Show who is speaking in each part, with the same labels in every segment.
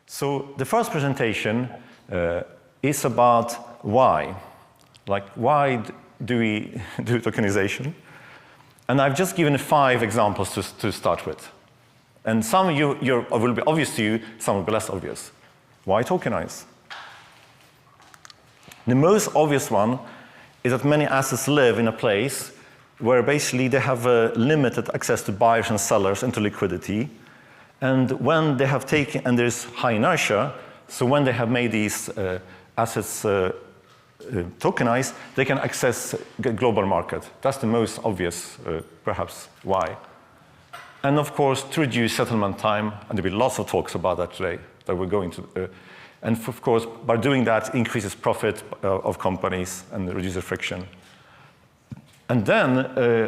Speaker 1: So the first presentation is about why. Like, why do we do tokenization? And I've just given 5 examples to start with. And some of you will be obvious to you, some will be less obvious. Why tokenize? The most obvious one is that many assets live in a place where basically they have limited access to buyers and sellers and to liquidity. And when they have taken, and there's high inertia, so when they have made these assets tokenized, they can access the global market. That's the most obvious, perhaps, why. And of course, to reduce settlement time, and there'll be lots of talks about that today, that we're going to. And of course, by doing that, increases profit of companies and reduces friction. And then,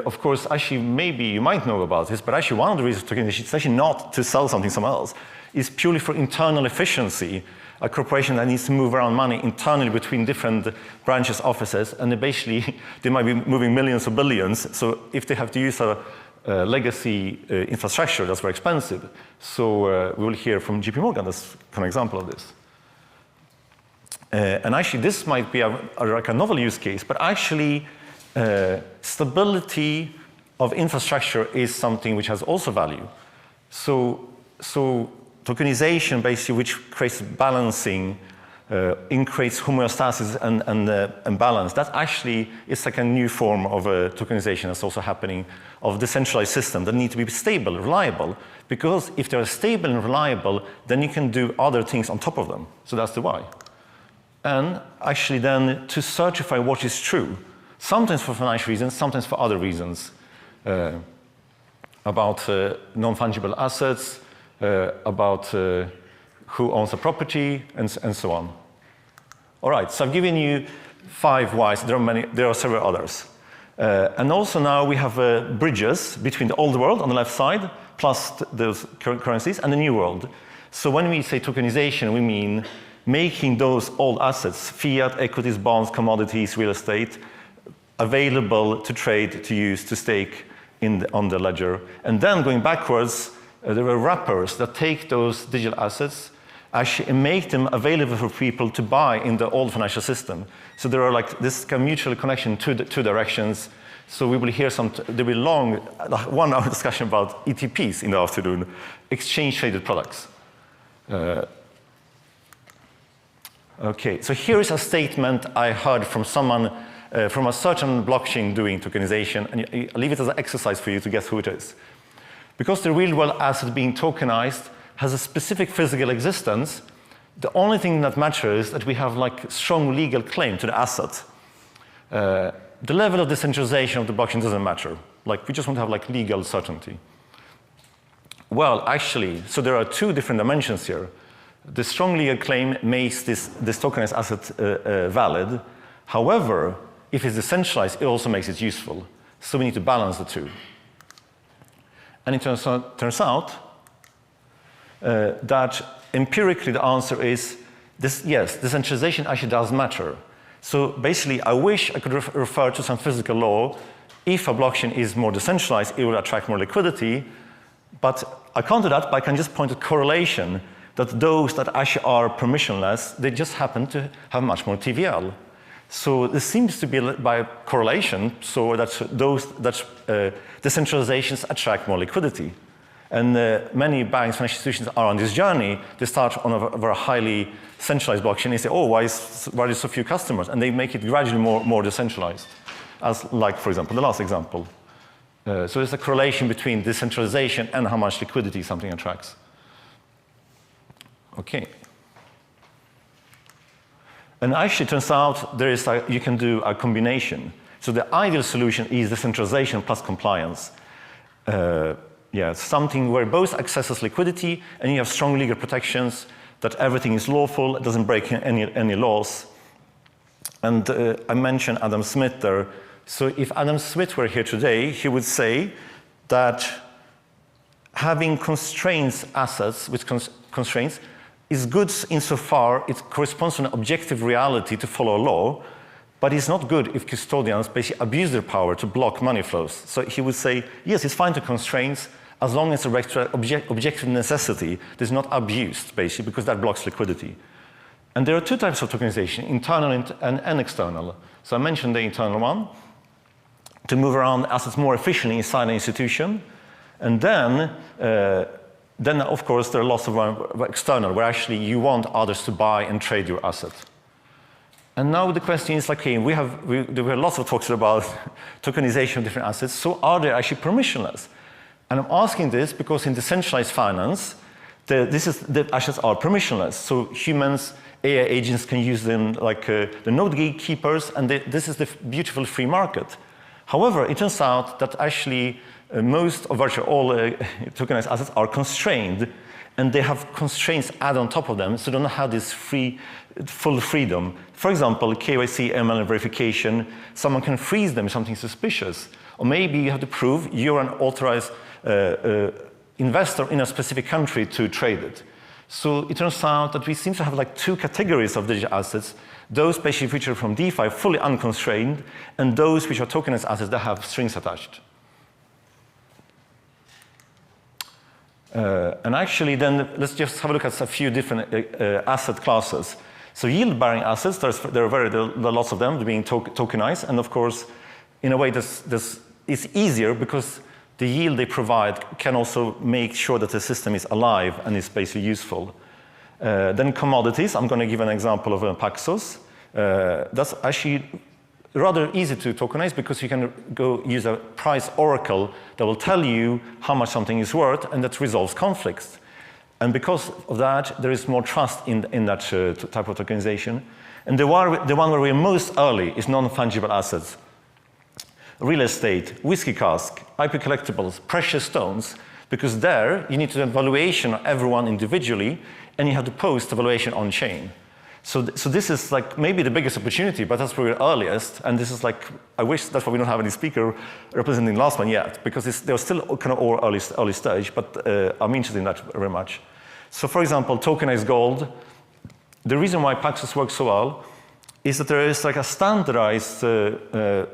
Speaker 1: of course, actually, maybe you might know about this, but actually one of the reasons for tokenization is actually not to sell something somewhere else. It's purely for internal efficiency. A corporation that needs to move around money internally between different branches, offices, and they might be moving millions or billions. So if they have to use a legacy infrastructure, that's very expensive. So we will hear from JP Morgan as an example of this. And actually, this might be like a novel use case, but actually, stability of infrastructure is something which has also value. So tokenization, basically, which creates balancing, creates homeostasis and balance. That actually is like a new form of tokenization that's also happening of decentralized systems that need to be stable, reliable. Because if they're stable and reliable, then you can do other things on top of them. So that's the why. And actually then to certify what is true. Sometimes for financial reasons, sometimes for other reasons, about non-fungible assets, about who owns a property, and so on. All right, so I've given you 5 whys. There are several others. And also now we have bridges between the old world on the left side, plus those currencies, and the new world. So when we say tokenization, we mean making those old assets, fiat, equities, bonds, commodities, real estate, available to trade, to use, to stake on the ledger. And then going backwards, there are wrappers that take those digital assets actually and make them available for people to buy in the old financial system. So there are like this kind of mutual connection to the 2 directions. So we will hear there'll be long, 1-hour discussion about ETPs in the afternoon, exchange-traded products. Okay, so here is a statement I heard from someone from a certain blockchain doing tokenization, and I'll leave it as an exercise for you to guess who it is. Because the real-world asset being tokenized has a specific physical existence, the only thing that matters is that we have like strong legal claim to the asset. The level of decentralization of the blockchain doesn't matter. Like, we just want to have like legal certainty. Well, actually, so there are 2 different dimensions here. The strong legal claim makes this tokenized asset valid. However, if it's decentralized, it also makes it useful. So we need to balance the 2. And it turns out that empirically the answer is, yes, decentralization actually does matter. So basically, I wish I could refer to some physical law. If a blockchain is more decentralized, it will attract more liquidity. But I can't do that, but I can just point to correlation that those that actually are permissionless, they just happen to have much more TVL. So this seems to be by correlation, so that decentralizations attract more liquidity. And many banks, financial institutions are on this journey. They start on a very highly centralized blockchain. They say, oh, why are there so few customers? And they make it gradually more decentralized, as like, for example, the last example. So there's a correlation between decentralization and how much liquidity something attracts. Okay. And actually, it turns out you can do a combination. So the ideal solution is decentralization plus compliance. Something where both accesses liquidity and you have strong legal protections, that everything is lawful, it doesn't break any laws. And I mentioned Adam Smith there. So if Adam Smith were here today, he would say that having assets with constraints, is good insofar it corresponds to an objective reality to follow law, but it's not good if custodians basically abuse their power to block money flows. So he would say, yes, it's fine to constraints, as long as the objective necessity is not abused, basically, because that blocks liquidity. And there are two types of tokenization, internal and external. So I mentioned the internal one, to move around assets more efficiently inside an institution. And then of course, there are lots of external, where actually you want others to buy and trade your asset. And now the question is, like, okay, there were lots of talks about tokenization of different assets, so are they actually permissionless? And I'm asking this because in decentralized finance, the assets are permissionless. So humans, AI agents can use them like the node gatekeepers, and this is the beautiful free market. However, it turns out that actually most of virtually all tokenized assets are constrained, and they have constraints added on top of them, so they don't have this full freedom. For example, KYC, ML verification, someone can freeze them if something suspicious. Or maybe you have to prove you're an authorized investor in a specific country to trade it. So it turns out that we seem to have like two categories of digital assets, those basically feature from DeFi, fully unconstrained, and those which are tokenized assets that have strings attached. And actually then, let's just have a look at a few different asset classes. So yield-bearing assets, there are lots of them being tokenized, and of course, in a way, it's easier because the yield they provide can also make sure that the system is alive and is basically useful. Then commodities, I'm going to give an example of Paxos. That's actually rather easy to tokenize because you can go use a price oracle that will tell you how much something is worth, and that resolves conflicts. And because of that, there is more trust in that type of tokenization. And the one where we're most early is non-fungible assets. Real estate, whiskey cask, IP collectibles, precious stones, because there you need to do evaluation of everyone individually, and you have to post evaluation on chain. So this is like maybe the biggest opportunity, but that's probably the earliest. And this is like, I wish that's why we don't have any speaker representing the last one yet, because they're still kind of all early stage, but I'm interested in that very much. So for example, tokenized gold, the reason why Paxos works so well is that there is like a standardized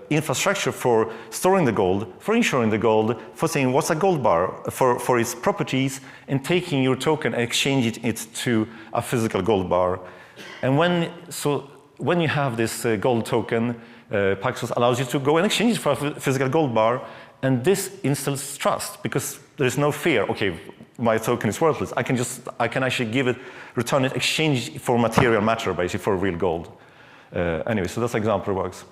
Speaker 1: infrastructure for storing the gold, for insuring the gold, for saying what's a gold bar, for its properties, and taking your token and exchanging it to a physical gold bar. And when you have this gold token, Paxos allows you to go and exchange it for a physical gold bar, and this instills trust because there is no fear. Okay, my token is worthless. I can actually give it, return it, exchange it for material matter, basically for real gold. Anyway, so that's example works.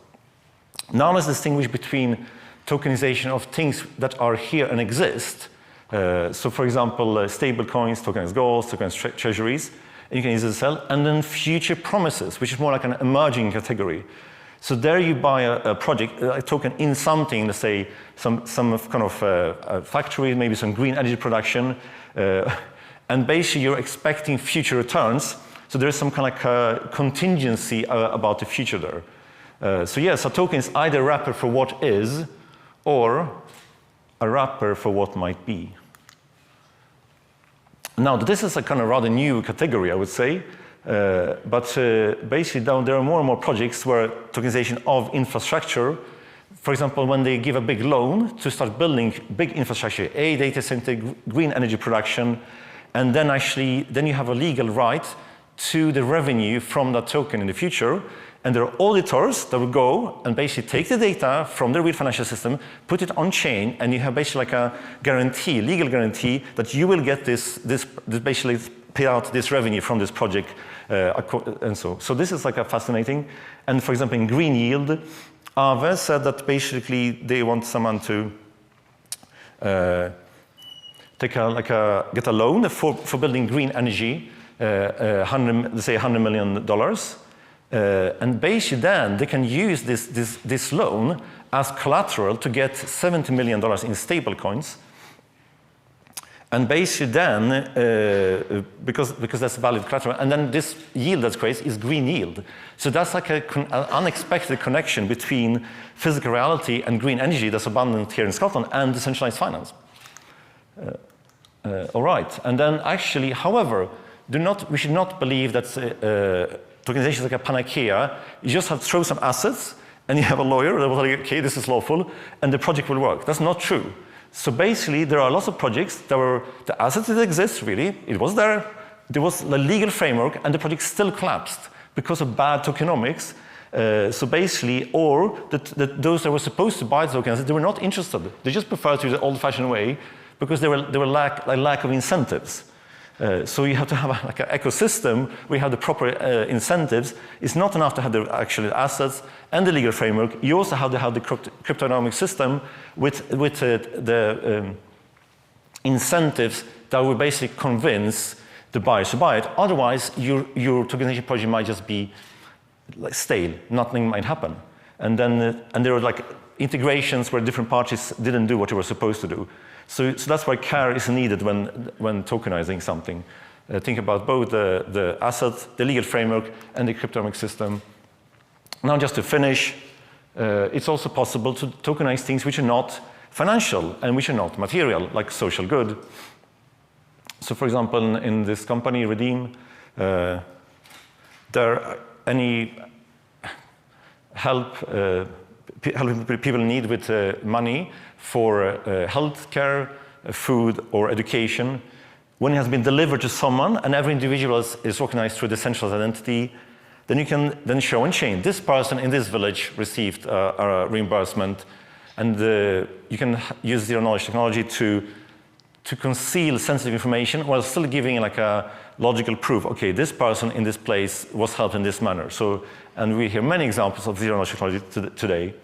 Speaker 1: Now let's distinguish between tokenization of things that are here and exist. So for example, stable coins, tokenized gold, tokenized treasuries, and you can easily sell, and then future promises, which is more like an emerging category. So there you buy a project, a token in something, let's say some kind of a factory, maybe some green energy production, and basically you're expecting future returns. So there's some kind of like contingency about the future there. So yes, a token is either a wrapper for what is, or a wrapper for what might be. Now, this is a kind of rather new category, I would say, but basically there are more and more projects where tokenization of infrastructure, for example, when they give a big loan to start building big infrastructure, a data center, green energy production, and then you have a legal right to the revenue from that token in the future. And there are auditors that will go and basically take the data from the real financial system, put it on chain, and you have basically like a guarantee, legal guarantee, that you will get this basically pay out this revenue from this project, and so. So this is like a fascinating. And for example, in green yield, Aave said that basically they want someone to get a loan for building green energy, let's say $100 million. And basically then they can use this loan as collateral to get $70 million in stable coins. And basically then, because that's valid collateral, and then this yield that's created is green yield. So that's like an unexpected connection between physical reality and green energy that's abundant here in Scotland and decentralized finance. All right, and then actually, however, we should not believe that tokenization is like a panacea. You just have to throw some assets, and you have a lawyer that will tell you, okay, this is lawful, and the project will work. That's not true. So basically, there are lots of projects that were, the asset that exists, really, it was there was the legal framework, and the project still collapsed because of bad tokenomics. So basically, or those that were supposed to buy the tokens, they were not interested. They just preferred to use the old-fashioned way because there were lack of incentives. So you have to have like an ecosystem where you have the proper incentives. It's not enough to have the actual assets and the legal framework. You also have to have the cryptoeconomic system with the incentives that will basically convince the buyers to buy it. Otherwise, your tokenization project might just be like stale. Nothing might happen. And then and there were like integrations where different parties didn't do what they were supposed to do. So that's why care is needed when tokenizing something. Think about both the asset, the legal framework, and the cryptoeconomic system. Now, just to finish, it's also possible to tokenize things which are not financial and which are not material, like social good. So, for example, in this company, Redeem, there any help people need with money for healthcare, food, or education, when it has been delivered to someone and every individual is recognized through the centralized identity, then you can then show and chain. This person in this village received a reimbursement, and you can use zero-knowledge technology to conceal sensitive information while still giving like a logical proof. Okay, this person in this place was helped in this manner. So, and we hear many examples of zero-knowledge technology today.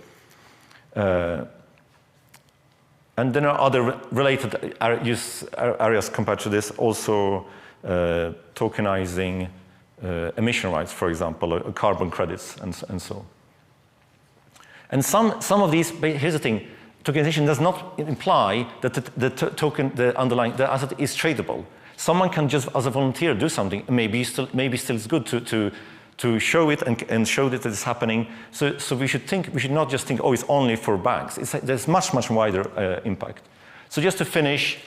Speaker 1: And then there are other related areas compared to this, also tokenizing emission rights, for example, or carbon credits, and so. And some of these, here's the thing, tokenization does not imply that the asset is tradable. Someone can just, as a volunteer, do something. Maybe still it's good to show it and show that it's happening. So we should not just think, oh, it's only for banks. There's much wider impact. So just to finish,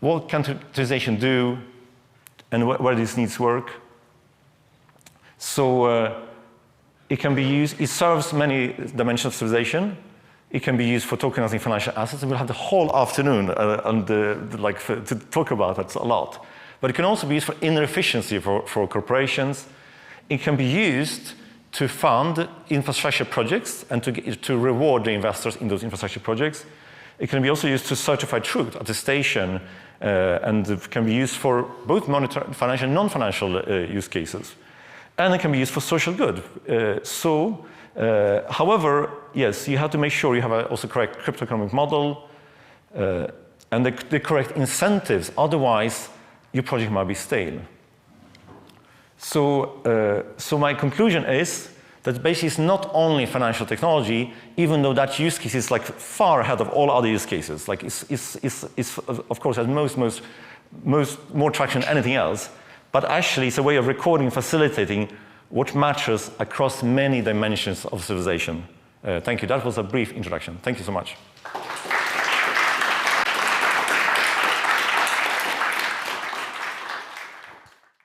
Speaker 1: what can tokenization do, and where these needs work? So it can be used. It serves many dimensions of civilization. It can be used for tokenizing financial assets, and we'll have the whole afternoon to talk about it a lot. But it can also be used for inner efficiency for corporations. It can be used to fund infrastructure projects and to reward the investors in those infrastructure projects. It can be also used to certify truth, attestation, and it can be used for both monetary, financial and non-financial use cases. And it can be used for social good. However, yes, you have to make sure you have also correct cryptoeconomic model and the correct incentives. Otherwise, your project might be stale. So my conclusion is that basically it's not only financial technology, even though that use case is like far ahead of all other use cases. Like it's of course has more traction than anything else. But actually, it's a way of recording and facilitating what matters across many dimensions of civilization. Thank you. That was a brief introduction. Thank you so much.